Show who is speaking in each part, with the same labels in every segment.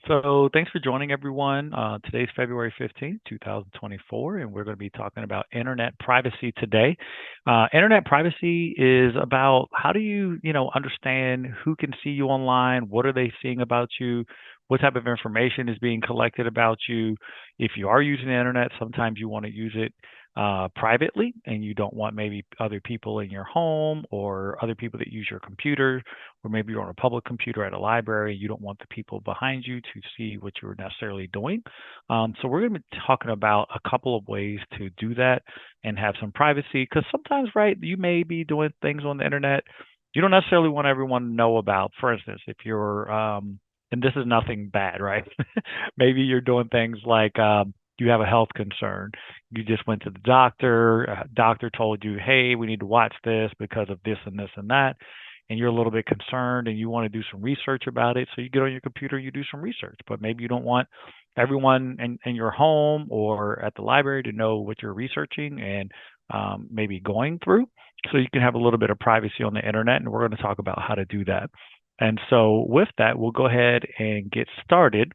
Speaker 1: So thanks for joining everyone. Today's February 15th, 2024, and we're going to be talking about internet privacy today. Internet privacy is about how do you understand who can see you online? What are they seeing about you? What type of information is being collected about you? If you are using the internet, sometimes you want to use it privately and you don't want maybe other people in your home or other people that use your computer, or maybe you're on a public computer at a library. You don't want the people behind you to see what you're necessarily doing. So we're going to be talking about a couple of ways to do that and have some privacy. Because sometimes, right, you may be doing things on the internet you don't necessarily want everyone to know about. For instance, if you're and this is nothing bad, right? Maybe you're doing things like you have a health concern. You just went to the doctor. Doctor told you, hey, we need to watch this because of this and this and that, and you're a little bit concerned and you want to do some research about it. So you get on your computer, you do some research, but maybe you don't want everyone in your home or at the library to know what you're researching and maybe going through. So you can have a little bit of privacy on the internet, and we're going to talk about how to do that. And so with that, we'll go ahead and get started.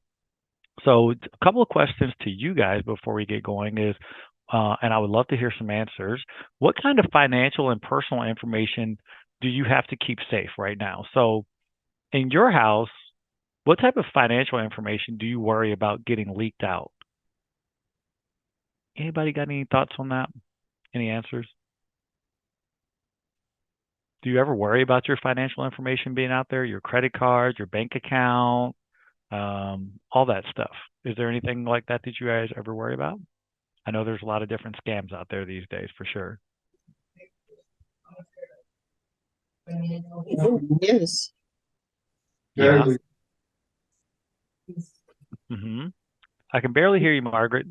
Speaker 1: So a couple of questions to you guys before we get going is, and I would love to hear some answers. What kind of financial and personal information do you have to keep safe right now? So in your house, what type of financial information do you worry about getting leaked out? Anybody got any thoughts on that? Any answers? Do you ever worry about your financial information being out there, your credit card, your bank account, all that stuff? Is there anything like that that you guys ever worry about? I know there's a lot of different scams out there these days for sure.
Speaker 2: Yes.
Speaker 1: Yeah. I can barely hear you, Margaret.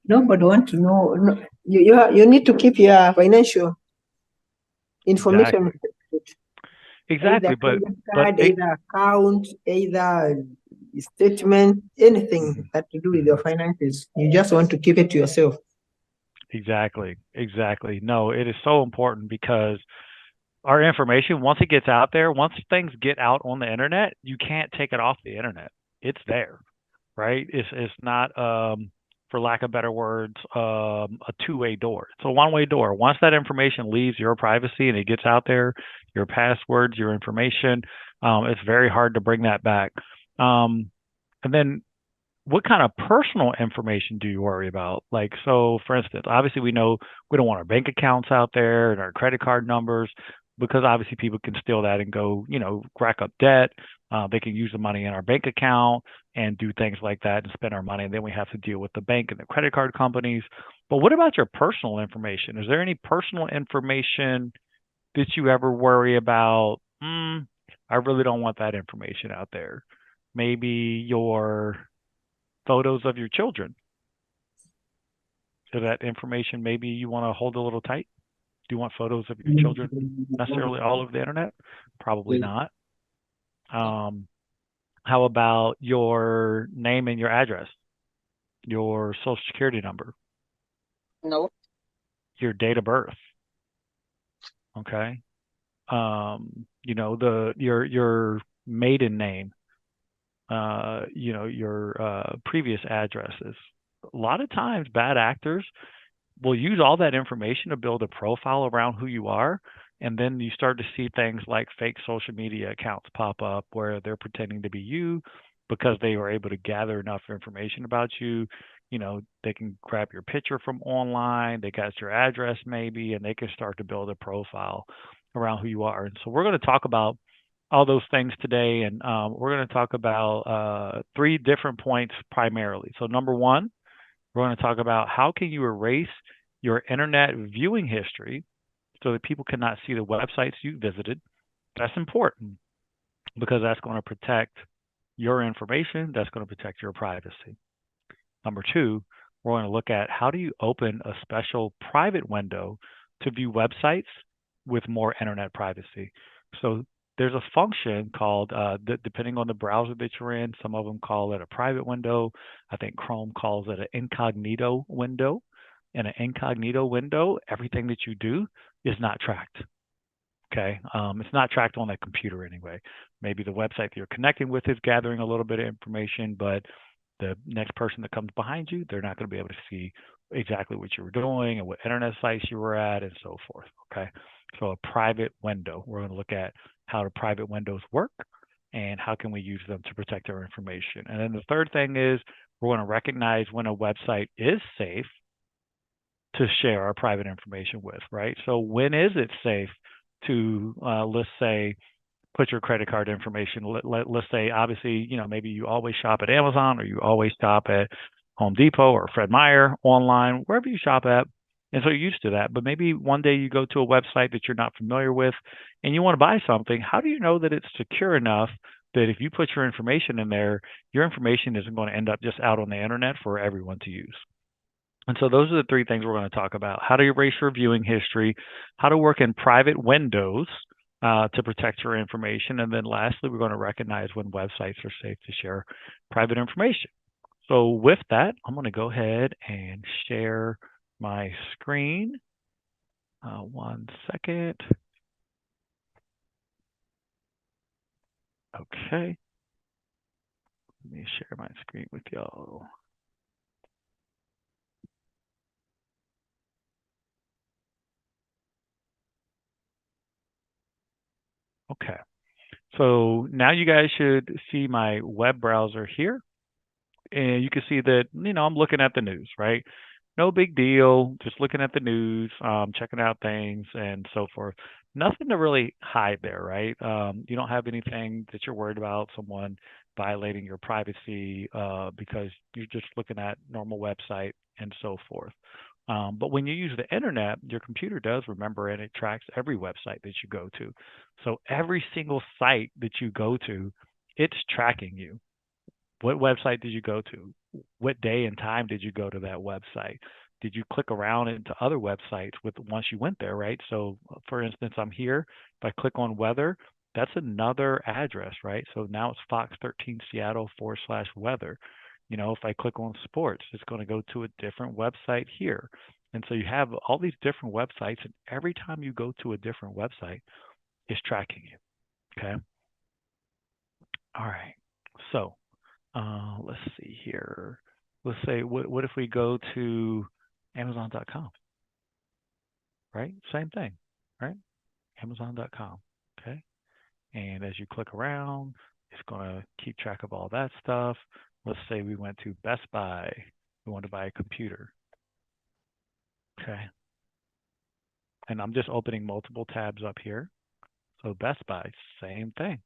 Speaker 2: Nobody want to know. No, you need to keep your financial information,
Speaker 1: Exactly.
Speaker 2: either
Speaker 1: Exactly.
Speaker 2: credit
Speaker 1: But
Speaker 2: card,
Speaker 1: it
Speaker 2: either account, either statement, anything that to do with your
Speaker 1: mhm.
Speaker 2: finances. You just want to keep it to yourself.
Speaker 1: Exactly. Exactly. No, it is so important because our information, once it gets out there, once things get out on the internet, you can't take it off the internet. It's there, right? It's not for lack of better words, a two-way door. It's a one-way door. Once that information leaves your privacy and it gets out there, your passwords, your information, it's very hard to bring that back. Um, and then what kind of personal information do you worry about? Like, so for instance, obviously we know we don't want our bank accounts out there and our credit card numbers because obviously people can steal that and go rack up debt. They can use the money in our bank account and do things like that and spend our money. And then we have to deal with the bank and the credit card companies. But what about your personal information? Is there any personal information that you ever worry about? I really don't want that information out there. Maybe your photos of your children. So that information maybe you want to hold a little tight. Do you want photos of your children necessarily all over the internet? Probably not. Um, how about your name and your address, your social security number,
Speaker 2: No.
Speaker 1: your date of birth? Okay. Your maiden name, your previous addresses. A lot of times bad actors will use all that information to build a profile around who you are. And then you start to see things like fake social media accounts pop up where they're pretending to be you because they were able to gather enough information about you. They can grab your picture from online, they got your address maybe, and they can start to build a profile around who you are. And so we're going to talk about all those things today. And we're going to talk about three different points primarily. So, number one, we're going to talk about how can you erase your internet viewing history so that people cannot see the websites you visited. That's important because that's going to protect your information. That's going to protect your privacy. Number two, we're going to look at how do you open a special private window to view websites with more internet privacy. So there's a function called, depending on the browser that you're in, some of them call it a private window. I think Chrome calls it an incognito window. In an incognito window, everything that you do is not tracked. Okay. It's not tracked on that computer anyway. Maybe the website that you're connecting with is gathering a little bit of information, but the next person that comes behind you, they're not going to be able to see exactly what you were doing and what internet sites you were at and so forth. Okay. So a private window, we're going to look at how the private windows work and how can we use them to protect our information. And then the third thing is we're going to recognize when a website is safe to share our private information with, right? So when is it safe to, let's say, put your credit card information? Let's say, obviously, maybe you always shop at Amazon or you always shop at Home Depot or Fred Meyer online, wherever you shop at. And so you're used to that. But maybe one day you go to a website that you're not familiar with and you want to buy something. How do you know that it's secure enough that if you put your information in there, your information isn't going to end up just out on the internet for everyone to use? And so those are the three things we're going to talk about: how to erase your viewing history, how to work in private windows to protect your information, and then lastly, we're going to recognize when websites are safe to share private information. So with that, I'm going to go ahead and share my screen. One second. Okay. Let me share my screen with y'all. Okay. So now you guys should see my web browser here. And you can see that, I'm looking at the news, right? No big deal. Just looking at the news, checking out things and so forth. Nothing to really hide there, right? You don't have anything that you're worried about someone violating your privacy because you're just looking at normal website and so forth. But when you use the internet, your computer does remember and it tracks every website that you go to. So every single site that you go to, it's tracking you. What website did you go to? What day and time did you go to that website? Did you click around into other websites with once you went there, right? So for instance, I'm here. If I click on weather, that's another address, right? So now it's Fox 13 Seattle / weather. If I click on sports, it's going to go to a different website here. And so you have all these different websites, and every time you go to a different website, it's tracking you. Okay. All right. So let's see here. Let's say, what if we go to Amazon.com, right? Same thing, right? Amazon.com, okay? And as you click around, it's going to keep track of all that stuff. Let's say we went to Best Buy. We want to buy a computer, okay? And I'm just opening multiple tabs up here. So Best Buy, same thing.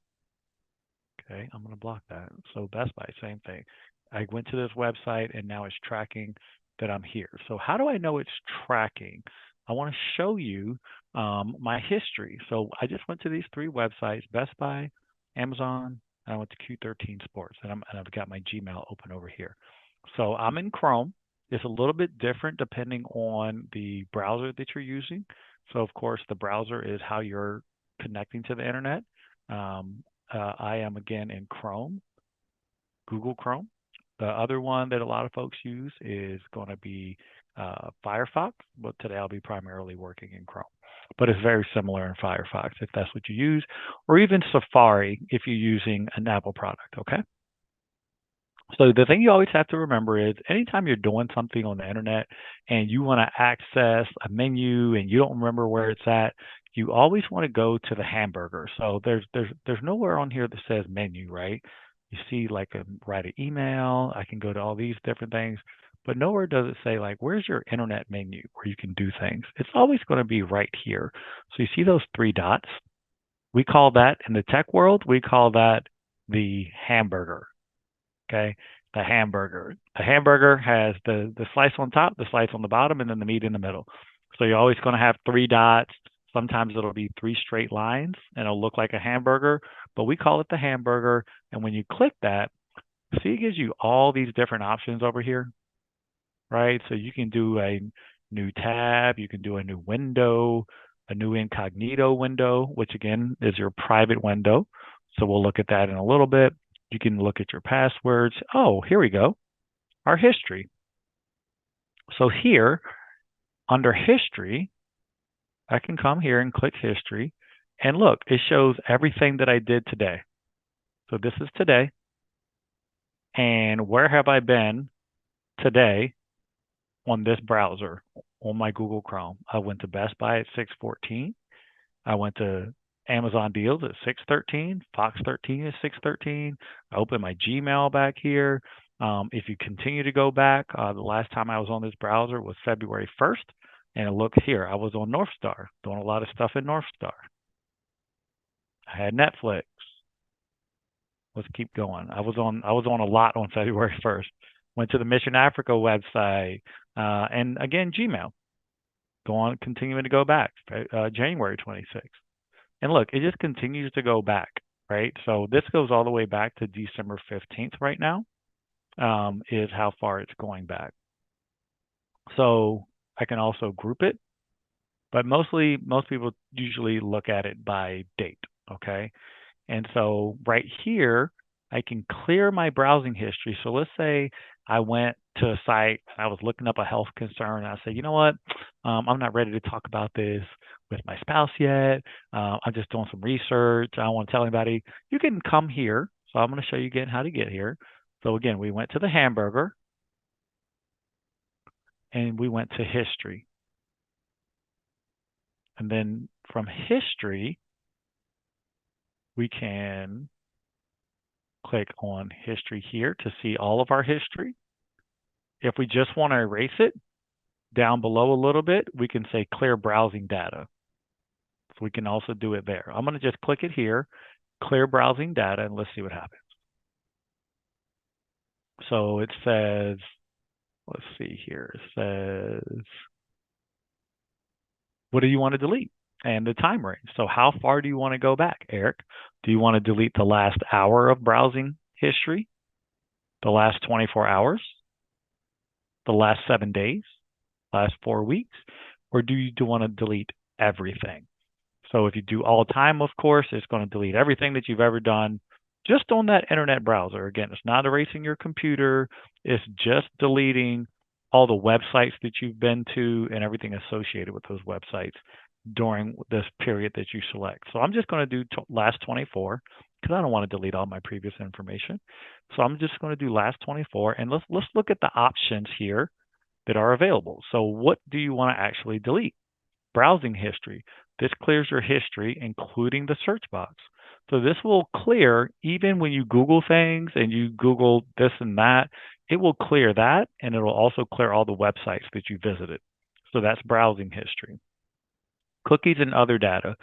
Speaker 1: Okay, I'm going to block that. So Best Buy, same thing. I went to this website and now it's tracking that I'm here. So how do I know it's tracking? I want to show you my history. So I just went to these three websites: Best Buy, Amazon, and I went to Q13 Sports, and I've got my Gmail open over here. So I'm in Chrome. It's a little bit different depending on the browser that you're using. So of course, the browser is how you're connecting to the internet. Um, I am again in Chrome, Google Chrome. The other one that a lot of folks use is going to be Firefox, but today I'll be primarily working in Chrome. But it's very similar in Firefox if that's what you use, or even Safari if you're using an Apple product, okay? So the thing you always have to remember is anytime you're doing something on the internet and you want to access a menu and you don't remember where it's at, you always want to go to the hamburger. So there's nowhere on here that says menu, right? You see like write an email, I can go to all these different things, but nowhere does it say like where's your internet menu where you can do things. It's always going to be right here. So you see those three dots? We call that in the tech world, we call that the hamburger. Okay. The hamburger. The hamburger has the slice on top, the slice on the bottom, and then the meat in the middle. So you're always going to have three dots. Sometimes it'll be three straight lines and it'll look like a hamburger, but we call it the hamburger. And when you click that, see, it gives you all these different options over here, right? So you can do a new tab, you can do a new window, a new incognito window, which again is your private window. So we'll look at that in a little bit. You can look at your passwords. Oh, here we go. Our history. So here under history, I can come here and click history. And look, it shows everything that I did today. So this is today. And where have I been today on this browser on my Google Chrome? I went to Best Buy at 6:14. I went to Amazon Deals at 6:13, Fox 13 at 6:13. I opened my Gmail back here. If you continue to go back, the last time I was on this browser was February 1st. And look here, I was on North Star, doing a lot of stuff in North Star. I had Netflix. Let's keep going. I was on a lot on February 1st. Went to the Mission Africa website, and again Gmail. Go on, continuing to go back, January 26th. And look, it just continues to go back, right? So this goes all the way back to December 15th right now, is how far it's going back. So I can also group it, but mostly most people usually look at it by date, okay? And so right here, I can clear my browsing history. So let's say I went to a site and I was looking up a health concern. And I said, you know what? I'm not ready to talk about this with my spouse yet. I'm just doing some research. I don't want to tell anybody. You can come here. So I'm going to show you again how to get here. So again, we went to the hamburger and we went to history. And then from history, we can click on history here to see all of our history. If we just want to erase it, down below a little bit, we can say clear browsing data. So we can also do it there. I'm going to just click it here, clear browsing data, and let's see what happens. So it says, let's see here, it says, what do you want to delete? And the time range. So how far do you want to go back, Eric? Do you want to delete the last hour of browsing history? The last 24 hours? The last 7 days? Last 4 weeks? Or do you want to delete everything? So if you do all time, of course, it's going to delete everything that you've ever done just on that internet browser. Again, it's not erasing your computer. It's just deleting all the websites that you've been to and everything associated with those websites during this period that you select. So I'm just going to do last 24 because I don't want to delete all my previous information. So I'm just going to do last 24, and let's look at the options here that are available. So what do you want to actually delete? Browsing history. This clears your history, including the search box. So this will clear even when you Google things and you Google this and that, it will clear that, and it will also clear all the websites that you visited. So that's browsing history. Cookies and other data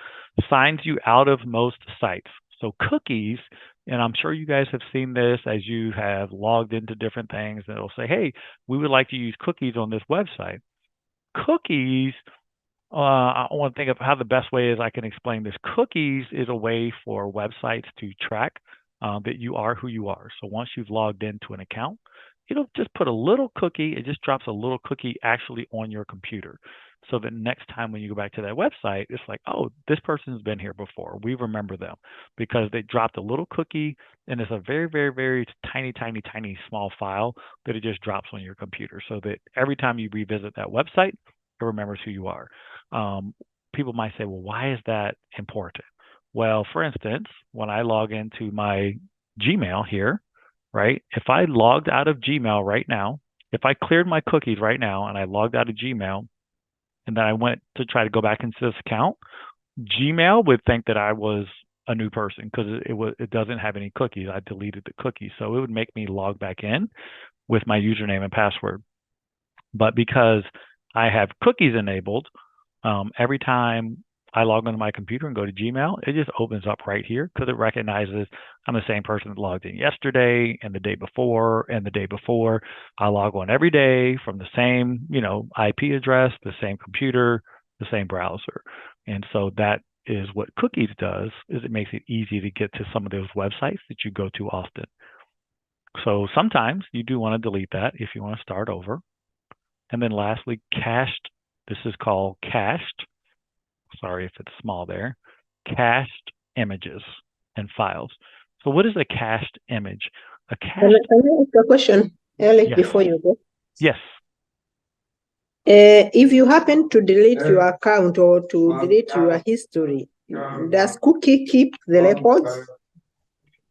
Speaker 1: signs you out of most sites. So cookies, and I'm sure you guys have seen this as you have logged into different things, and it'll say, hey, we would like to use cookies on this website. Cookies, I want to think of how the best way is I can explain this. Cookies is a way for websites to track that you are who you are. So once you've logged into an account, it'll just put a little cookie. It just drops a little cookie actually on your computer. So that next time when you go back to that website, it's like, oh, this person's been here before. We remember them because they dropped a little cookie, and it's a very, very, very tiny, tiny, tiny small file that it just drops on your computer so that every time you revisit that website, it remembers who you are. People might say, well, why is that important? Well, for instance, when I log into my Gmail here, right? If I logged out of Gmail right now, if I cleared my cookies right now and I logged out of Gmail and then I went to try to go back into this account, Gmail would think that I was a new person because it doesn't have any cookies. I deleted the cookies. So it would make me log back in with my username and password. But because I have cookies enabled, every time I log onto my computer and go to Gmail, it just opens up right here because it recognizes I'm the same person that logged in yesterday and the day before and the day before. I log on every day from the same, IP address, the same computer, the same browser. And so that is what cookies does, is it makes it easy to get to some of those websites that you go to often. So sometimes you do want to delete that if you want to start over. And then lastly, cached. This is called cached. Sorry if it's small there. Cached images and files. So what is a cached image? A
Speaker 2: Can
Speaker 1: cached.
Speaker 2: I ask a question, Eric,
Speaker 1: Yes.
Speaker 2: before you go?
Speaker 1: Yes.
Speaker 2: If you happen to delete your account or to delete your history, Does cookie keep the records?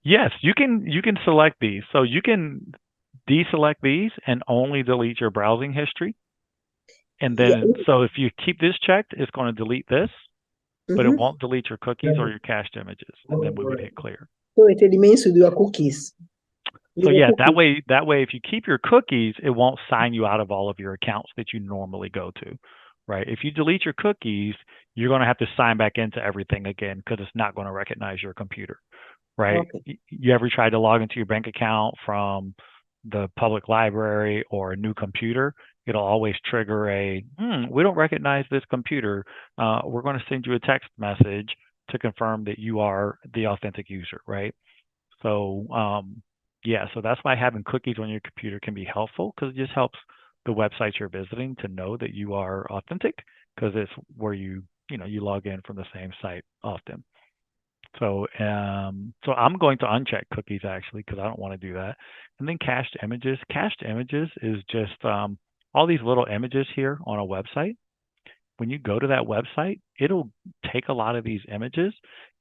Speaker 1: Yes, you can select these. So you can deselect these and only delete your browsing history. And
Speaker 2: Yeah.
Speaker 1: then so if you keep this checked, it's going to delete this, but it
Speaker 2: Mhm.
Speaker 1: won't delete your cookies or your cached images. And then we would hit clear.
Speaker 2: So it remains with your cookies.
Speaker 1: So
Speaker 2: With the
Speaker 1: yeah, that
Speaker 2: cookies.
Speaker 1: way that way if you keep your cookies, it won't sign you out of all of your accounts that you normally go to. Right? If you delete your cookies, you're going to have to sign back into everything again because it's not going to recognize your computer. Right?
Speaker 2: Okay.
Speaker 1: You ever tried to log into your bank account from the public library or a new computer? It'll always trigger we don't recognize this computer. We're going to send you a text message to confirm that you are the authentic user, right? So, yeah, so that's why having cookies on your computer can be helpful because it just helps the websites you're visiting to know that you are authentic because it's where you log in from the same site often. So I'm going to uncheck cookies actually because I don't want to do that. And then cached images. Cached images is just all these little images here on a website. When you go to that website, it'll take a lot of these images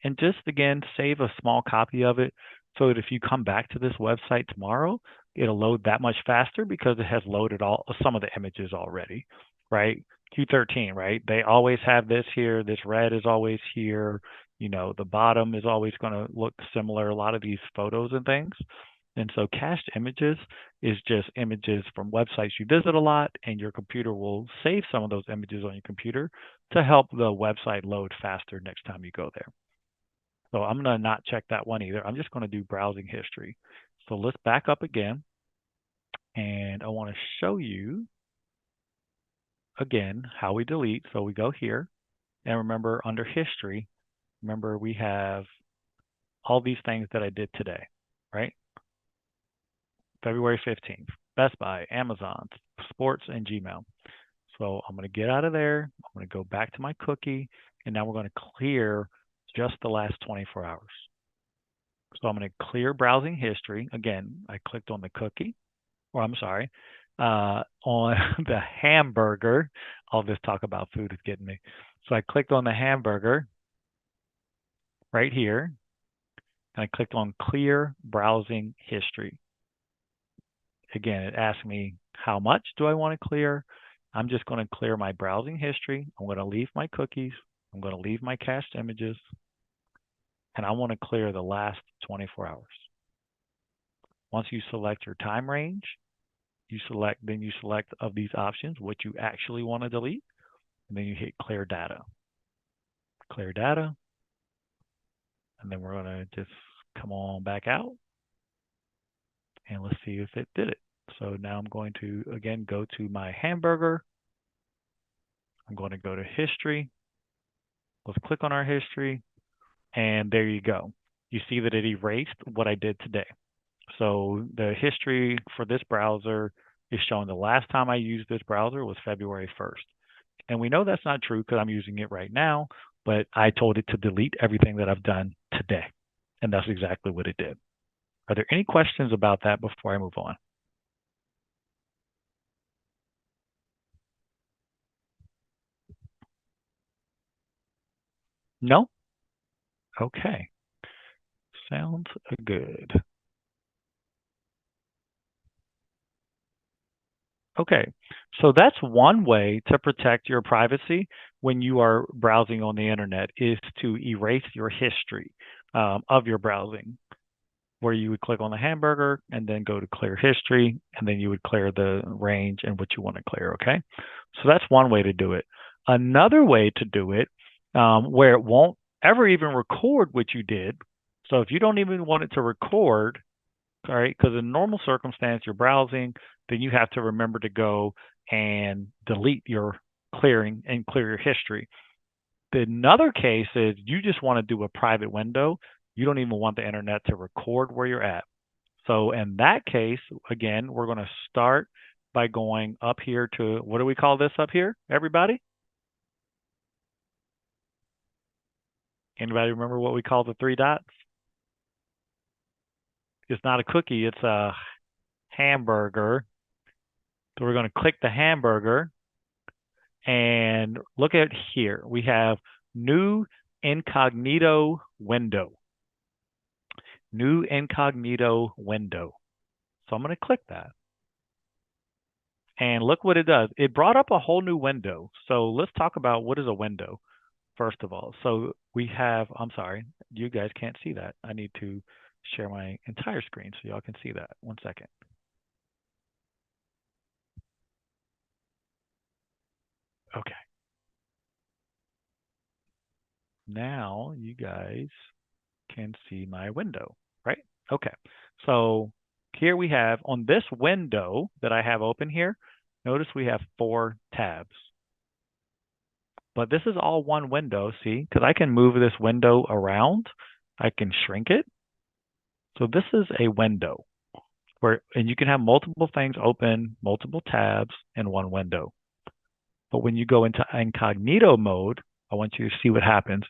Speaker 1: and just again save a small copy of it so that if you come back to this website tomorrow, it'll load that much faster because it has loaded all some of the images already, right? Q13, right? They always have this here. This red is always here. The bottom is always going to look similar. A lot of these photos and things. And so cached images is just images from websites you visit a lot, and your computer will save some of those images on your computer to help the website load faster next time you go there. So I'm going to not check that one either. I'm just going to do browsing history. So let's back up again, and I want to show you again how we delete. So we go here, and remember under history, remember we have all these things that I did today, right? February 15th, Best Buy, Amazon, sports, and Gmail. So I'm going to get out of there. I'm going to go back to my cookie, and now we're going to clear just the last 24 hours. So I'm going to clear browsing history. Again, I clicked on the cookie, or I'm sorry, on the hamburger. All this talk about food is getting me. So I clicked on the hamburger right here, and I clicked on clear browsing history. Again, it asks me how much do I want to clear. I'm just going to clear my browsing history. I'm going to leave my cookies. I'm going to leave my cached images, and I want to clear the last 24 hours. Once you select your time range, then you select of these options what you actually want to delete, and then you hit clear data. Clear data, and then we're going to just come on back out, and let's see if it did it. So now I'm going to, again, go to my hamburger. I'm going to go to history. Let's click on our history, and there you go. You see that it erased what I did today. So the history for this browser is showing the last time I used this browser was February 1st. And we know that's not true because I'm using it right now, but I told it to delete everything that I've done today. And that's exactly what it did. Are there any questions about that before I move on? No? Okay. Sounds good. Okay, so that's one way to protect your privacy when you are browsing on the internet is to erase your history of your browsing, where you would click on the hamburger and then go to clear history, and then you would clear the range and what you want to clear. Okay, so that's one way to do it. Another way to do it, where it won't ever even record what you did. So if you don't even want it to record, all right, because in normal circumstance, you're browsing, then you have to remember to go and delete your clearing and clear your history. Another case is you just want to do a private window. You don't even want the internet to record where you're at. So in that case, again, we're going to start by going up here to, what do we call this up here, everybody? Anybody remember what we call the three dots? It's not a cookie, it's a hamburger. So we're going to click the hamburger and look at here. We have new incognito window. New incognito window. So I'm going to click that. And look what it does. It brought up a whole new window. So let's talk about what is a window, first of all. So we have, I'm sorry, you guys can't see that. I need to share my entire screen so y'all can see that. One second. Okay. Now you guys can see my window, right? Okay. So here we have on this window that I have open here, notice we have 4 tabs. But this is all one window, see? Because I can move this window around. I can shrink it. So this is a window where, and you can have multiple things open, multiple tabs in one window. But when you go into incognito mode, I want you to see what happens.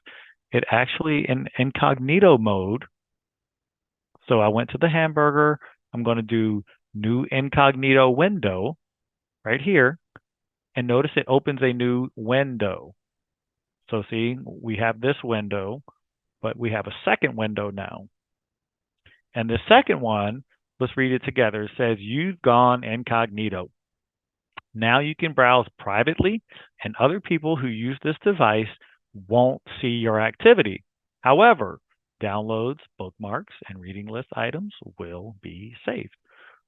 Speaker 1: It actually in incognito mode. So I went to the hamburger. I'm going to do new incognito window right here. And notice it opens a new window. So see, we have this window, but we have a second window now. And the second one, let's read it together. It says, you've gone incognito. Now you can browse privately, and other people who use this device won't see your activity. However, downloads, bookmarks, and reading list items will be saved.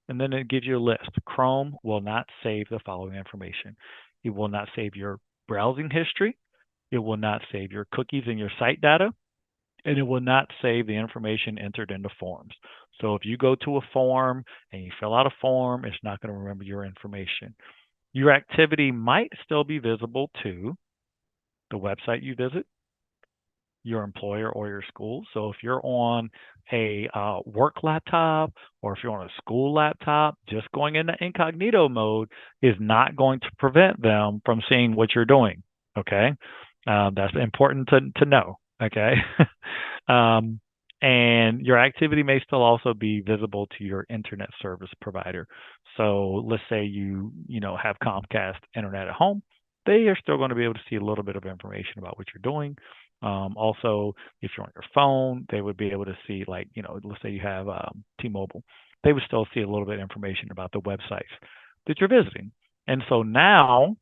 Speaker 1: And then it gives you a list. Chrome will not save the following information. It will not save your browsing history. It will not save your cookies and your site data, and it will not save the information entered into forms. So if you go to a form and you fill out a form, it's not going to remember your information. Your activity might still be visible to the website you visit, your employer or your school. So if you're on a work laptop or if you're on a school laptop, just going into incognito mode is not going to prevent them from seeing what you're doing. Okay, that's important to know. Okay, um, and your activity may still also be visible to your internet service provider. So let's say you know have Comcast internet at home, they are still going to be able to see a little bit of information about what you're doing. Also, if you're on your phone, they would be able to see, like, you know, let's say you have T-Mobile, they would still see a little bit of information about the websites that you're visiting. And so now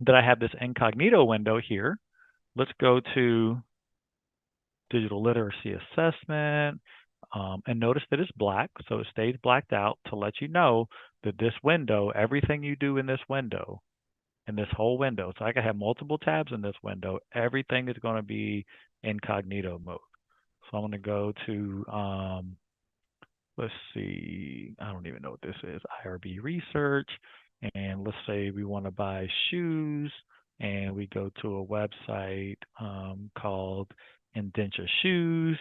Speaker 1: that I have this incognito window here, let's go to digital literacy assessment. And notice that it's black, so it stays blacked out to let you know that this window, everything you do in this window, in this whole window, so I can have multiple tabs in this window, everything is going to be incognito mode. So I'm going to go to, let's see, I don't even know what this is, IRB research. And let's say we want to buy shoes, and we go to a website called Indenture Shoes.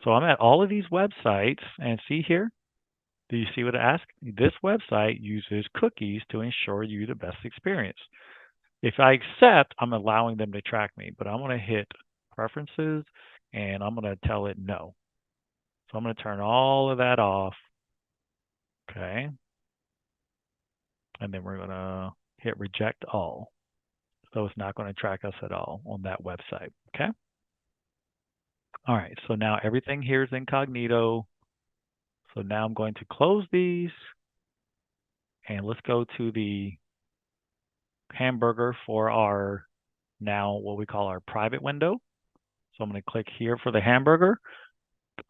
Speaker 1: So I'm at all of these websites, and see here, do you see what it asks? This website uses cookies to ensure you the best experience. If I accept, I'm allowing them to track me, but I'm going to hit preferences and I'm going to tell it no. So I'm going to turn all of that off. Okay. And then we're going to hit reject all. So it's not going to track us at all on that website. Okay. All right. So now everything here is incognito. So now I'm going to close these and let's go to the hamburger for our now what we call our private window. So I'm going to click here for the hamburger.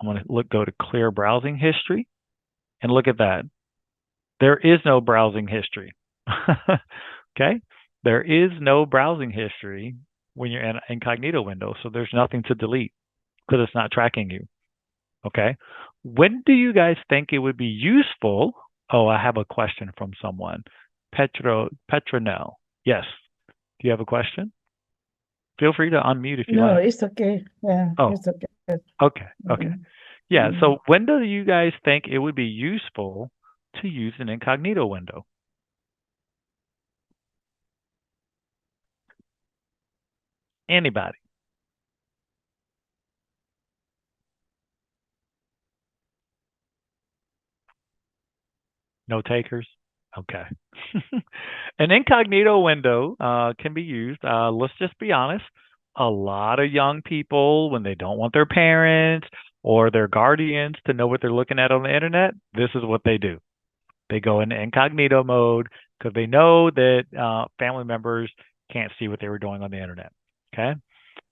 Speaker 1: I'm going to go to clear browsing history and look at that. There is no browsing history. Okay. There is no browsing history when you're in an incognito window. So there's nothing to delete because it's not tracking you. Okay. When do you guys think it would be useful? Oh, I have a question from someone. Petronel. Yes. Do you have a question? Feel free to unmute if you
Speaker 3: No,
Speaker 1: like.
Speaker 3: it's okay. Yeah,
Speaker 1: Oh,
Speaker 3: it's okay.
Speaker 1: okay. Okay.
Speaker 3: Mhm.
Speaker 1: Yeah.
Speaker 3: Mhm.
Speaker 1: So when do you guys think it would be useful to use an incognito window? Anybody? No takers? Okay. An incognito window can be used. Let's just be honest. a lot of young people, when they don't want their parents or their guardians to know what they're looking at on the internet, this is what they do. They go into incognito mode because they know that family members can't see what they were doing on the internet. Okay.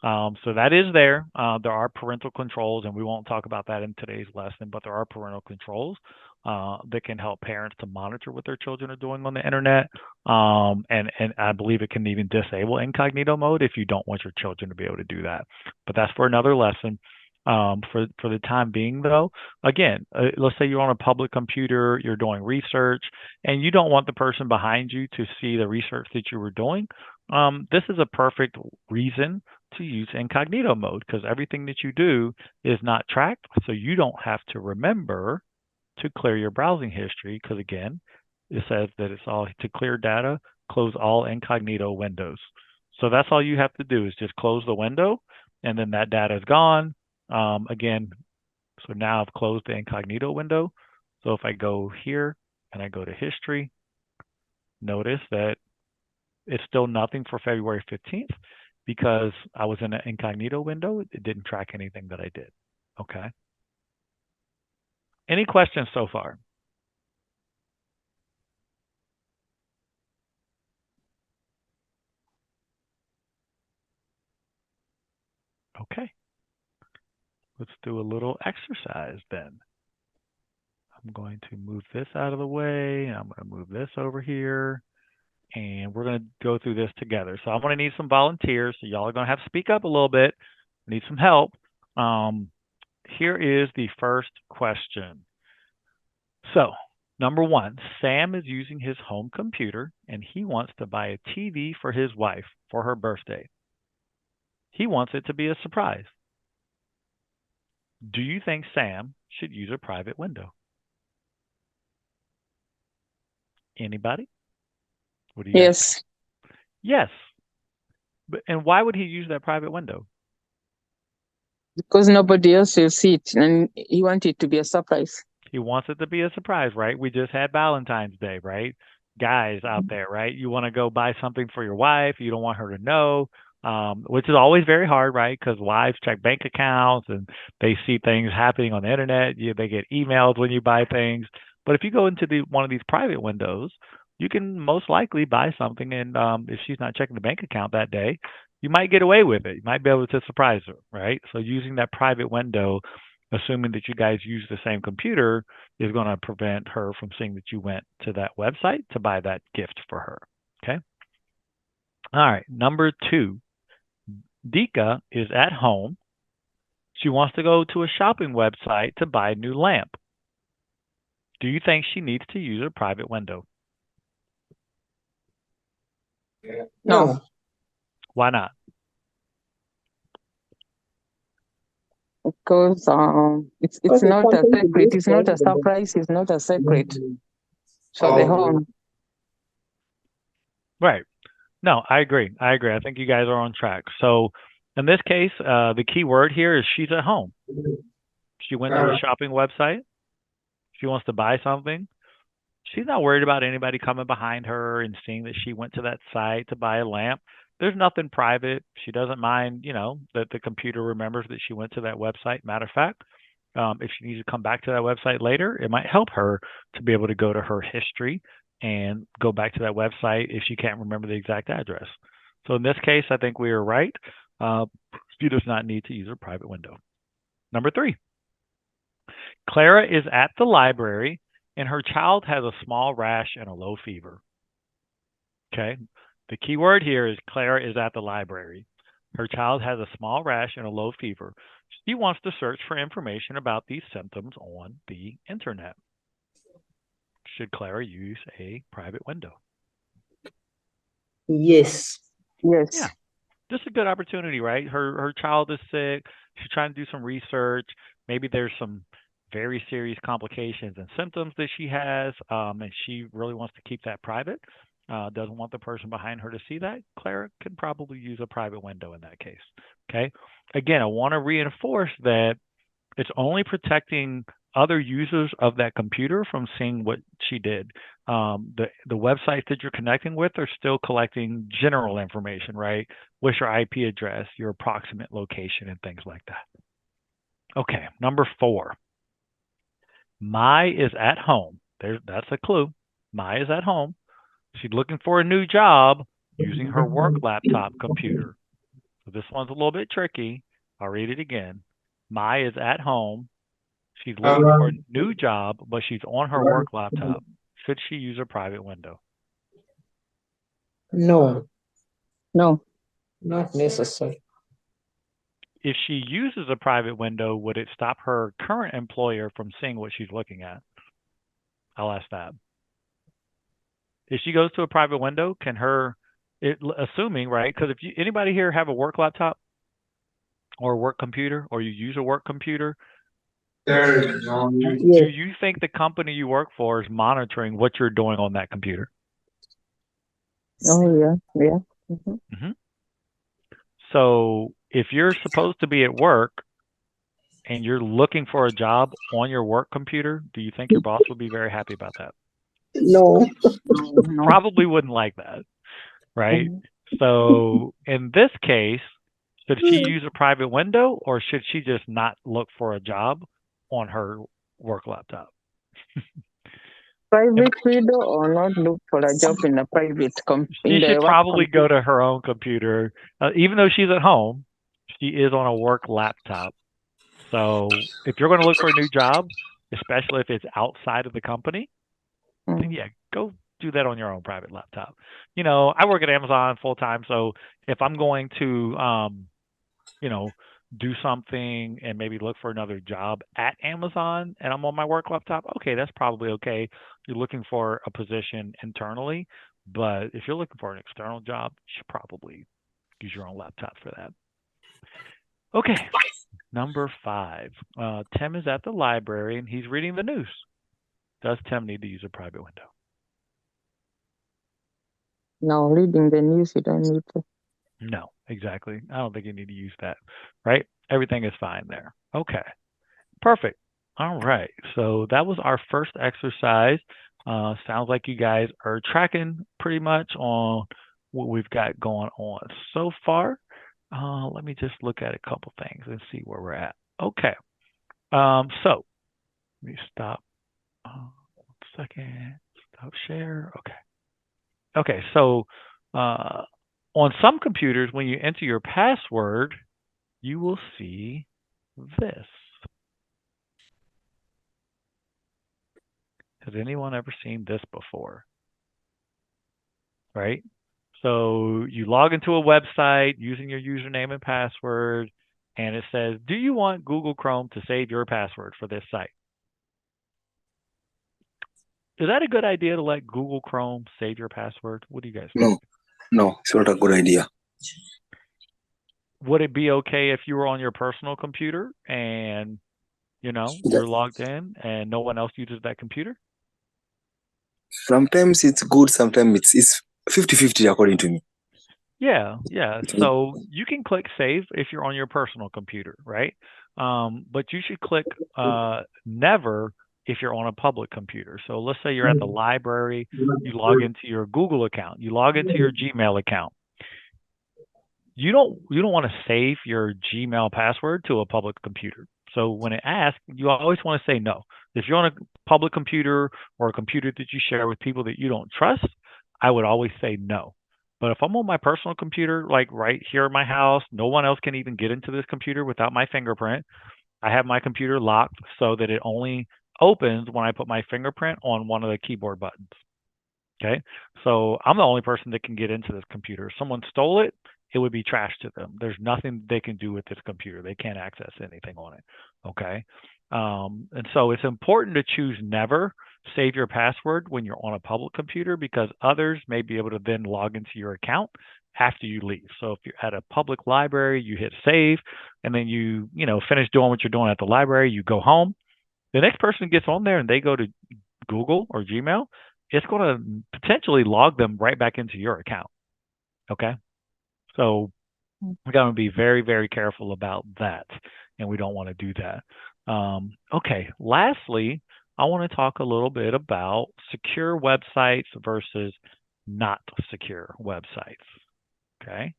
Speaker 1: So that is there. There are parental controls, and we won't talk about that in today's lesson, but there are parental controls that can help parents to monitor what their children are doing on the internet. And I believe it can even disable incognito mode if you don't want your children to be able to do that. But that's for another lesson. For the time being, though, again, let's say you're on a public computer, you're doing research, and you don't want the person behind you to see the research that you were doing. This is a perfect reason to use incognito mode because everything that you do is not tracked. So you don't have to remember to clear your browsing history because, again, it says that it's all to clear data, close all incognito windows. So that's all you have to do is just close the window and then that data is gone. Again, so now I've closed the incognito window. So if I go here and I go to history, notice that it's still nothing for February 15th because I was in an incognito window. It didn't track anything that I did. Okay. Any questions so far? Okay. Let's do a little exercise then. I'm going to move this out of the way. I'm going to move this over here. And we're going to go through this together. So I'm going to need some volunteers. So y'all are going to have to speak up a little bit. Need some help. Here is the first question. So, number one, Sam is using his home computer and he wants to buy a TV for his wife for her birthday. He wants it to be a surprise. Do you think Sam should use a private window? Anybody? What do you guys think?
Speaker 3: Yes,
Speaker 1: Yes. And why would he use that private window?
Speaker 3: because nobody else will see it, and he wanted it to be a surprise.
Speaker 1: He wants it to be a surprise, right? We just had Valentine's Day, right? Guys out there, right? You want to go buy something for your wife. You don't want her to know, which is always very hard, right? Because wives check bank accounts and they see things happening on the internet. They get emails when you buy things. But if you go into one of these private windows, you can most likely buy something. And if she's not checking the bank account that day, you might get away with it. You might be able to surprise her, right? So using that private window, assuming that you guys use the same computer, is going to prevent her from seeing that you went to that website to buy that gift for her. Okay. All right. Number two, Dika is at home. She wants to go to a shopping website to buy a new lamp. Do you think she needs to use a private window?
Speaker 3: No,
Speaker 2: No,
Speaker 1: Why not?
Speaker 3: because it's
Speaker 2: because it's
Speaker 3: not a
Speaker 2: something to
Speaker 3: secret. It's not a
Speaker 2: discuss.
Speaker 3: surprise. It's not a secret. So the
Speaker 2: Oh,
Speaker 3: home.
Speaker 1: Right. No, I agree. I agree. I think you guys are on track. So in this case, the key word here is she's at home. She went to a shopping website. She wants to buy something. She's not worried about anybody coming behind her and seeing that she went to that site to buy a lamp. There's nothing private. She doesn't mind, that the computer remembers that she went to that website. Matter of fact, if she needs to come back to that website later, it might help her to be able to go to her history and go back to that website if she can't remember the exact address. So in this case, I think we are right. She does not need to use her private window. Number three, Clara is at the library and her child has a small rash and a low fever. Okay. The key word here is Clara is at the library. Her child has a small rash and a low fever. She wants to search for information about these symptoms on the internet. Should Clara use a private window?
Speaker 2: yes.
Speaker 3: Yes.
Speaker 1: Yeah. Just a good opportunity, right? Her child is sick. She's trying to do some research. Maybe there's some very serious complications and symptoms that she has, and she really wants to keep that private. Doesn't want the person behind her to see that. Clara could probably use a private window in that case. Okay. Again, I want to reinforce that it's only protecting other users of that computer from seeing what she did. The websites that you're connecting with are still collecting general information, right? What's your IP address, your approximate location, and things like that. Okay, number 4. Mai is at home. That's a clue. Mai is at home. She's looking for a new job using her work laptop computer. So this one's a little bit tricky. I'll read it again. Mai is at home. She's looking for a new job, but she's on her work laptop. Should she use a private window?
Speaker 2: No,
Speaker 3: No.
Speaker 2: not necessary.
Speaker 1: If she uses a private window, would it stop her current employer from seeing what she's looking at? I'll ask that. If she goes to a private window, can assuming, right? Because if anybody here have a work laptop or a work computer, or you use a work computer, do
Speaker 2: Yes,
Speaker 1: you think the company you work for is monitoring what you're doing on that computer?
Speaker 3: Oh, yeah. Yeah. Mhm.
Speaker 1: hmm So if you're supposed to be at work and you're looking for a job on your work computer, do you think your boss would be very happy about that?
Speaker 2: no,
Speaker 3: No.
Speaker 1: Probably wouldn't like that, right?
Speaker 3: Mhm.
Speaker 1: So in this case, should she use a private window or should she just not look for a job on her work laptop? And
Speaker 3: Private window or not look for a job in a
Speaker 1: she
Speaker 3: in the
Speaker 1: should
Speaker 3: work
Speaker 1: probably go
Speaker 3: computer.
Speaker 1: to her own computer. Even though she's at home, she is on a work laptop. So if you're going to look for a new job, especially if it's outside of the company, then
Speaker 3: Mm.
Speaker 1: yeah, go do that on your own private laptop. I work at Amazon full time, so if I'm going to you know, do something and maybe look for another job at Amazon and I'm on my work laptop, okay, that's probably okay. You're looking for a position internally, but if you're looking for an external job, you should probably use your own laptop for that. Okay, number 5. Tim is at the library and he's reading the news. Does Tim need to use a private window?
Speaker 3: Now reading the news, you don't need to.
Speaker 1: No, exactly. I don't think you need to use that, right? Everything is fine there. Okay. Perfect. All right. So that was our first exercise. Sounds like you guys are tracking pretty much on what we've got going on so far. Let me just look at a couple things and see where we're at. Okay. So let me stop. 1 second. Stop share. Okay. Okay. So on some computers, when you enter your password, you will see this. Has anyone ever seen this before? Right? So you log into a website using your username and password, and it says, do you want Google Chrome to save your password for this site? Is that a good idea to let Google Chrome save your password? What do you guys think?
Speaker 4: No, it's not a good idea.
Speaker 1: Would it be okay if you were on your personal computer and,
Speaker 4: That-
Speaker 1: you're logged in and no one else uses that computer?
Speaker 4: Sometimes it's good, sometimes it's 50-50 according to me.
Speaker 1: Yeah.
Speaker 4: It will-
Speaker 1: So you can click save if you're on your personal computer, right? But you should click never if you're on a public computer. So let's say you're at the library, you log into your Google account, you log into your Gmail account. You don't want to save your Gmail password to a public computer. So when it asks, you always want to say no. If you're on a public computer or a computer that you share with people that you don't trust, I would always say no. But if I'm on my personal computer, like right here in my house, no one else can even get into this computer without my fingerprint. I have my computer locked so that it only opens when I put my fingerprint on one of the keyboard buttons. Okay. So I'm the only person that can get into this computer. If someone stole it, it would be trash to them. There's nothing they can do with this computer. They can't access anything on it. Okay. And so it's important to choose never save your password when you're on a public computer because others may be able to then log into your account after you leave. So if you're at a public library, you hit save and then you finish doing what you're doing at the library, you go home. The next person gets on there and they go to Google or Gmail, it's going to potentially log them right back into your account. Okay. So we got to be very, very careful about that. And we don't want to do that. Okay, lastly, I want to talk a little bit about secure websites versus not secure websites. Okay,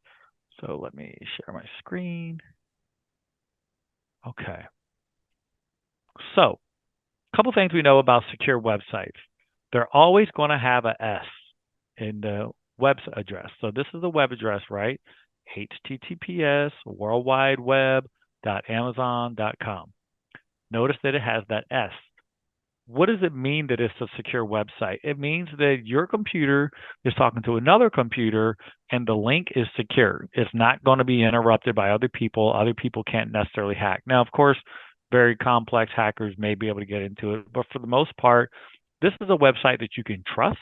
Speaker 1: so let me share my screen. Okay, so a couple things we know about secure websites. They're always going to have a S in the web address. So this is the web address, right? HTTPS worldwideweb.amazon.com. Notice that it has that S. What does it mean that it's a secure website? It means that your computer is talking to another computer and the link is secure. It's not going to be interrupted by other people. Other people can't necessarily hack. Now, of course, very complex hackers may be able to get into it, but for the most part, this is a website that you can trust.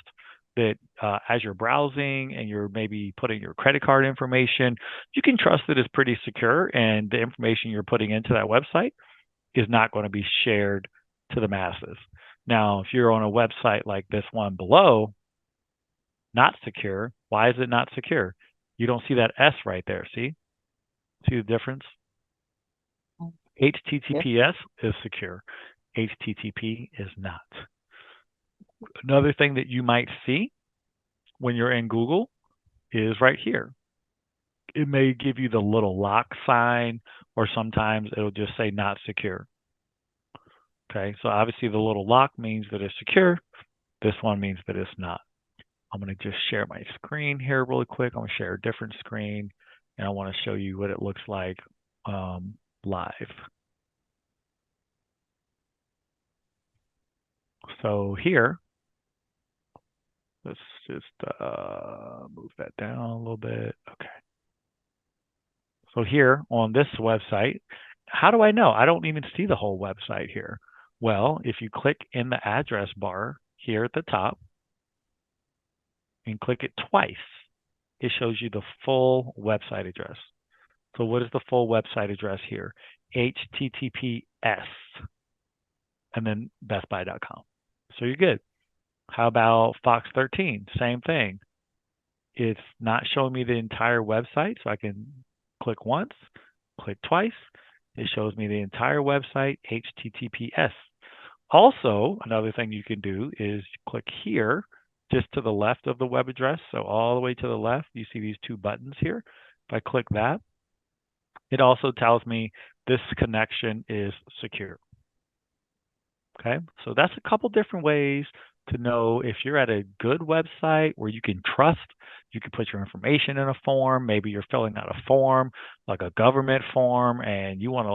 Speaker 1: That as you're browsing and you're maybe putting your credit card information, you can trust that it's pretty secure and the information you're putting into that website is not going to be shared to the masses. Now, if you're on a website like this one below, not secure, why is it not secure? You don't see that S right there. See the difference? HTTPS is secure. HTTP is not. Another thing that you might see when you're in Google is right here. It may give you the little lock sign, or sometimes it'll just say not secure. Okay, so obviously the little lock means that it's secure. This one means that it's not. I'm going to just share my screen here really quick. I'm going to share a different screen, and I want to show you what it looks like live. So here, let's just move that down a little bit. Okay. So here on this website, how do I know? I don't even see the whole website here. Well, if you click in the address bar here at the top and click it twice, it shows you the full website address. So what is the full website address here? HTTPS and then bestbuy.com. So you're good. How about Fox 13? Same thing. It's not showing me the entire website, so I can click once, click twice. It shows me the entire website, HTTPS. Also, another thing you can do is click here, just to the left of the web address. So all the way to the left, you see these two buttons here. If I click that, it also tells me this connection is secure. Okay, so that's a couple different ways to know if you're at a good website where you can trust. You can put your information in a form. Maybe you're filling out a form, like a government form, and you want to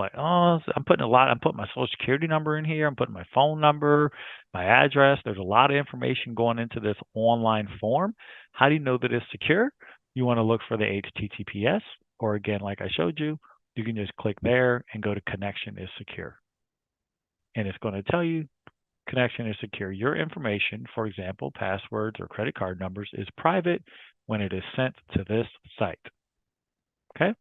Speaker 1: I'm putting my social security number in here. I'm putting my phone number, my address. There's a lot of information going into this online form. How do you know that it's secure? You want to look for the HTTPS, or again, like I showed you, you can just click there and go to connection is secure. And it's going to tell you connection is secure. Your information, for example, passwords or credit card numbers, is private when it is sent to this site. Okay?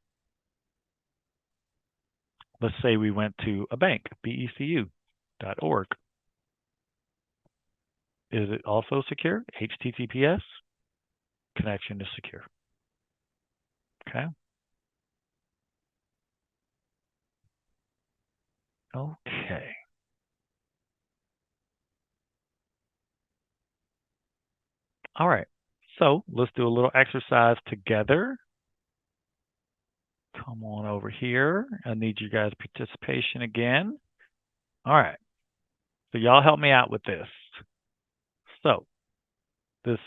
Speaker 1: Let's say we went to a bank, becu.org. Is it also secure? HTTPS, connection is secure. Okay? Okay. All right. So let's do a little exercise together. Come on over here. I need you guys' participation again. All right. So y'all help me out with this. So this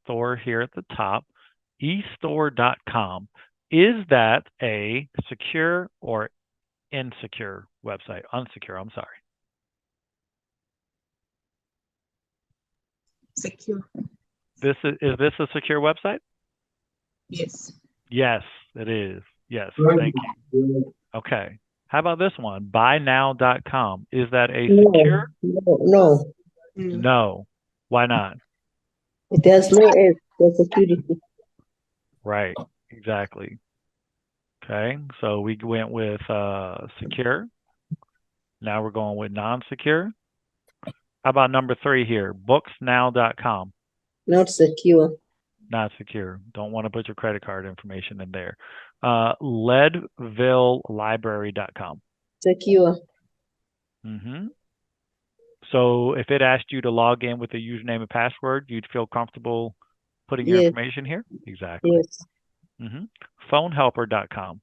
Speaker 1: store here at the top, eStore.com, is that a secure or insecure website? Unsecure, I'm sorry.
Speaker 3: Secure.
Speaker 1: Is this a secure website?
Speaker 3: Yes.
Speaker 1: Yes, it is. Yes, thank you. Okay. How about this one? BuyNow.com. Is that a secure?
Speaker 2: No.
Speaker 1: No. Why not?
Speaker 2: It has no S for security.
Speaker 1: Right. Exactly. Okay. So we went with secure. Now we're going with non-secure. How about number 3 here? Booksnow.com.
Speaker 2: Not secure.
Speaker 1: Not secure. Don't want to put your credit card information in there. Leadvillelibrary.com.
Speaker 2: Secure.
Speaker 1: Mm-hmm. So if it asked you to log in with a username and password, you'd feel comfortable putting your
Speaker 2: Yes,
Speaker 1: information here? Exactly.
Speaker 2: yes,
Speaker 1: Mm-hmm. Phonehelper.com.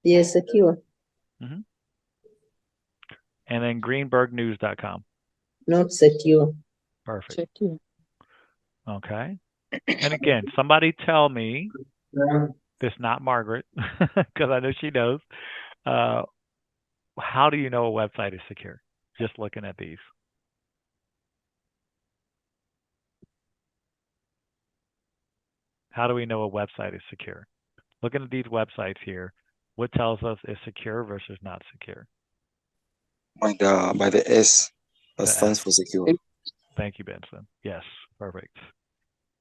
Speaker 2: yes, secure.
Speaker 1: Mm-hmm. And then greenbergnews.com.
Speaker 2: Not secure.
Speaker 1: Perfect.
Speaker 3: Secure.
Speaker 1: Okay. And again, somebody tell me, this not Margaret, because I know she knows. Uh, how do you know a website is secure? Just looking at these. How do we know a website is secure? Looking at these websites here, what tells us is secure versus not secure?
Speaker 4: By the S that
Speaker 1: The S.
Speaker 4: stands for secure.
Speaker 1: Thank you, Benson. Yes, perfect.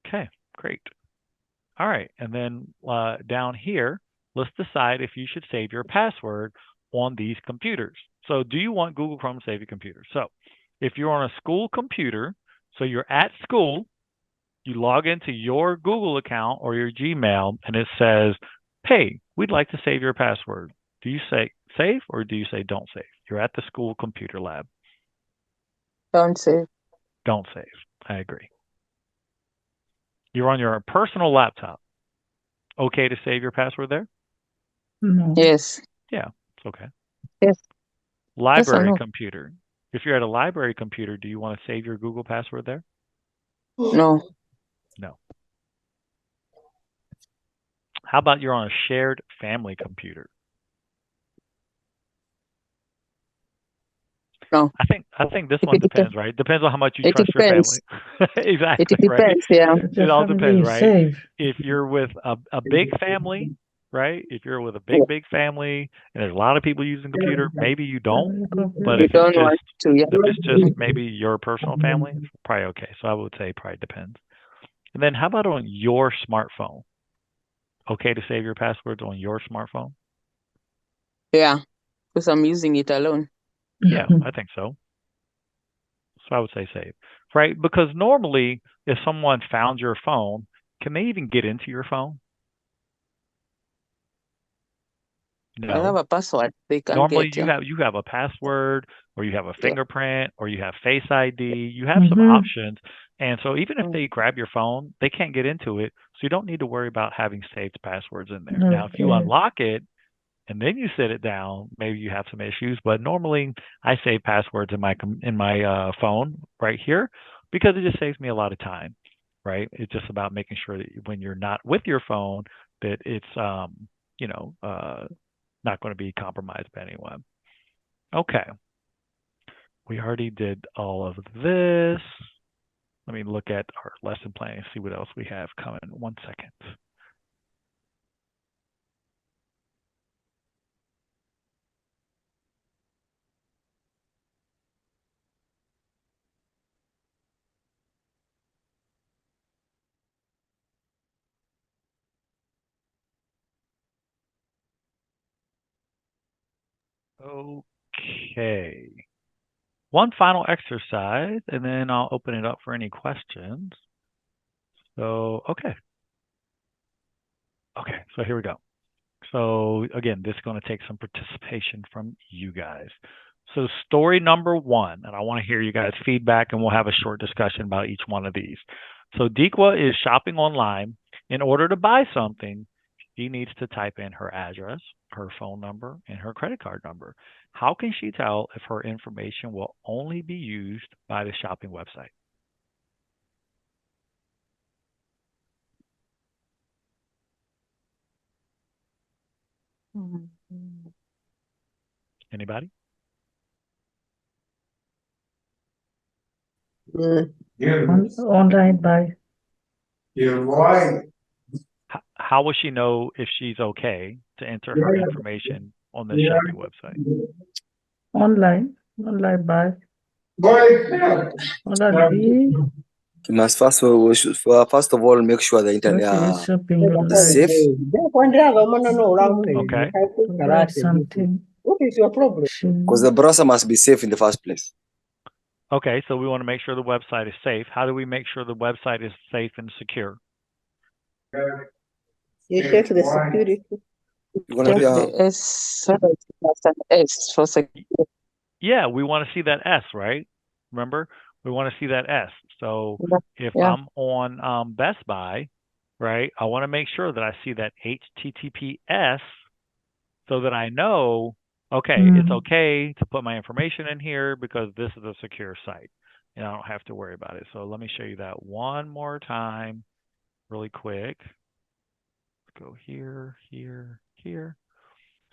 Speaker 1: Okay, great. All right, and then down here, let's decide if you should save your password on these computers. So do you want Google Chrome to save your computer? So if you're on a school computer, so you're at school, you log into your Google account or your Gmail, and it says, hey, we'd like to save your password. Do you say save or do you say don't save? You're at the school computer lab.
Speaker 3: Don't save.
Speaker 1: Don't save. I agree. You're on your personal laptop. Okay to save your password there?
Speaker 2: No.
Speaker 3: Yes.
Speaker 1: Yeah, it's okay.
Speaker 3: Yes. Yes or
Speaker 1: Library
Speaker 3: no?
Speaker 1: computer. If you're at a library computer, do you want to save your Google password there?
Speaker 3: No.
Speaker 1: No. How about you're on a shared family computer?
Speaker 3: No.
Speaker 1: I think this
Speaker 3: It
Speaker 1: one
Speaker 3: depends.
Speaker 1: depends, right? Depends on how much you
Speaker 3: It
Speaker 1: trust your family.
Speaker 3: depends. It
Speaker 1: Exactly, right?
Speaker 3: depends. Yeah.
Speaker 1: It all depends, right? If you're with a big family, right? If you're with a
Speaker 3: Yeah.
Speaker 1: big family and there's a lot of people using the computer, maybe you don't. But
Speaker 3: You
Speaker 1: if it's
Speaker 3: don't
Speaker 1: just
Speaker 3: want to. Yeah.
Speaker 1: maybe your personal family, it's probably okay. So I would say probably depends. And then how about on your smartphone? Okay to save your passwords on your smartphone?
Speaker 3: Yeah. Because I'm using it alone.
Speaker 1: Yeah, I think so. So I would say save, right? Because normally, if someone found your phone, can they even get into your phone?
Speaker 3: I have
Speaker 1: No.
Speaker 3: a password they can
Speaker 1: Normally,
Speaker 3: get. Yeah.
Speaker 1: you have a password, or you have a
Speaker 3: Yeah.
Speaker 1: fingerprint, or you have Face ID. You have some options, and so even if they grab your phone, they can't get into it. So you don't need to worry about having saved passwords in there. Now, if you unlock it and then you set it down, maybe you have some issues. But normally, I save passwords in my phone right here because it just saves me a lot of time. Right? It's just about making sure that when you're not with your phone, that it's you know not going to be compromised by anyone. Okay, we already did all of this. Let me look at our lesson plan and see what else we have coming. 1 second. Okay. One final exercise, and then I'll open it up for any questions. So, okay. Okay, so here we go. So again, this is going to take some participation from you guys. So story number one, and I want to hear you guys' feedback, and we'll have a short discussion about each one of these. So Deequa is shopping online. In order to buy something, she needs to type in her address, her phone number, and her credit card number. How can she tell if her information will only be used by the shopping website? Anybody?
Speaker 2: Online buy.
Speaker 1: How will she know if she's okay to enter her information on this shopping website?
Speaker 2: Online buy. Online
Speaker 4: You must first of all make sure the internet
Speaker 2: shopping
Speaker 4: is safe.
Speaker 1: Okay.
Speaker 2: buy something. What is your problem?
Speaker 4: Because the browser must be safe in the first place.
Speaker 1: Okay, so we want to make sure the website is safe. How do we make sure the website is safe and secure?
Speaker 2: You check the security.
Speaker 4: You're gonna
Speaker 3: Check
Speaker 4: be
Speaker 3: the S. So that it's an S for security.
Speaker 1: Yeah, we want to see that S, right? Remember, we want to see that S. So
Speaker 3: Yeah.
Speaker 1: if
Speaker 3: Yeah.
Speaker 1: I'm on Best Buy, right, I want to make sure that I see that HTTPS so that I know, okay, it's okay to put my information in here because this is a secure site and I don't have to worry about it. So let me show you that one more time really quick. Let's go here, here, here.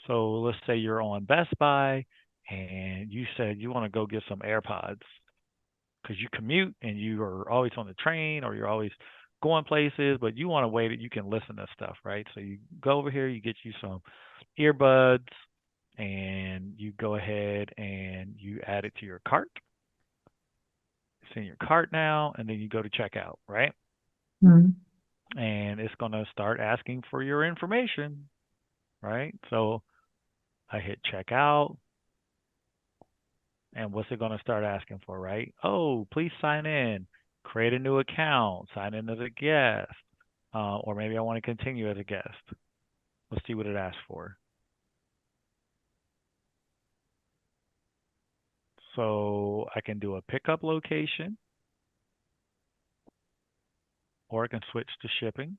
Speaker 1: So let's say you're on Best Buy and you said you want to go get some AirPods because you commute and you are always on the train or you're always going places, but you want a way that you can listen to stuff, right? So you go over here, you get you some earbuds, and you go ahead and you add it to your cart. It's in your cart now, and then you go to checkout, right? And it's going to start asking for your information, right? So I hit checkout, and what's it going to start asking for, right? Oh, please sign in, create a new account, sign in as a guest, or maybe I want to continue as a guest. Let's see what it asks for. So I can do a pickup location, or I can switch to shipping.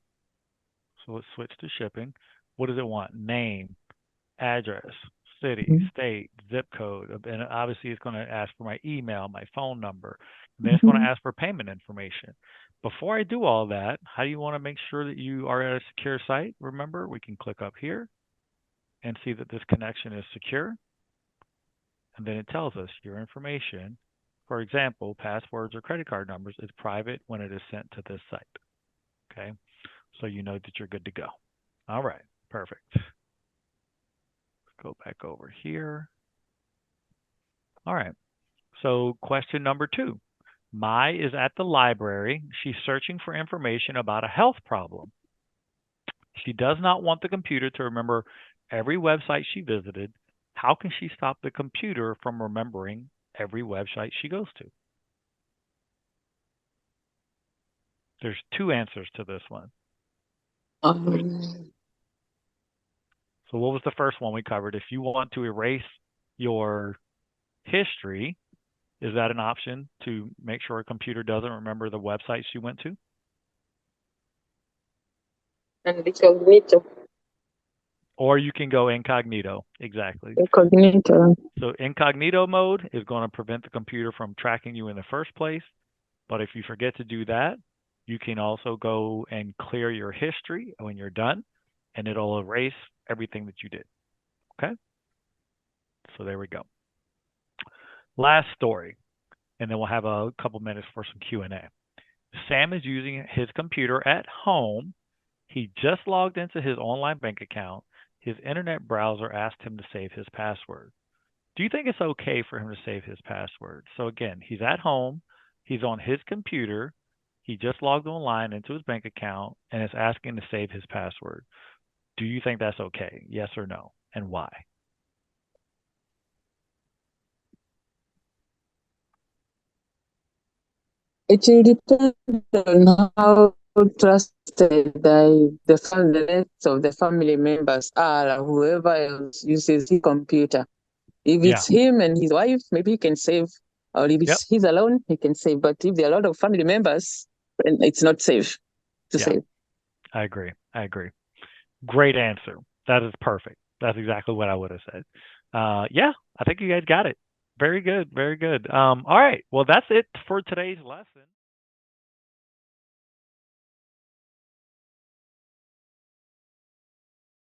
Speaker 1: So let's switch to shipping. What does it want? Name, address, city, state, zip code. And obviously it's going to ask for my email, my phone number. And then it's going to ask for payment information. Before I do all that, how do you want to make sure that you are at a secure site? Remember, we can click up here and see that this connection is secure. And then it tells us your information. For example, passwords or credit card numbers is private when it is sent to this site. Okay, so you know that you're good to go. All right, perfect. Let's go back over here. All right, so question number 2. Mai is at the library. She's searching for information about a health problem. She does not want the computer to remember every website she visited. How can she stop the computer from remembering every website she goes to? There's 2 answers to this one.
Speaker 3: Um,
Speaker 1: So what was the first one we covered? If you want to erase your history, is that an option to make sure a computer doesn't remember the websites you went to?
Speaker 3: and incognito.
Speaker 1: Or you can go incognito. Exactly.
Speaker 3: Incognito.
Speaker 1: So incognito mode is going to prevent the computer from tracking you in the first place. But if you forget to do that, you can also go and clear your history when you're done, and it'll erase everything that you did. Okay? So there we go. Last story, and then we'll have a couple minutes for some Q&A. Sam is using his computer at home. He just logged into his online bank account. His internet browser asked him to save his password. Do you think it's okay for him to save his password? So again, he's at home. He's on his computer. He just logged online into his bank account, and it's asking to save his password. Do you think that's okay? Yes or no? And why?
Speaker 3: It will depend on how trusted the rest of the family members are, or whoever else uses his computer. If
Speaker 1: Yeah.
Speaker 3: it's him and his wife, maybe he can save. Or if
Speaker 1: Yep.
Speaker 3: he's alone, he can save. But if there are a lot of family members, then it's not safe to
Speaker 1: Yeah.
Speaker 3: save.
Speaker 1: I agree. I agree. Great answer. That is perfect. That's exactly what I would have said. Yeah, I think you guys got it. Very good. Very good. All right. Well, that's it for today's lesson.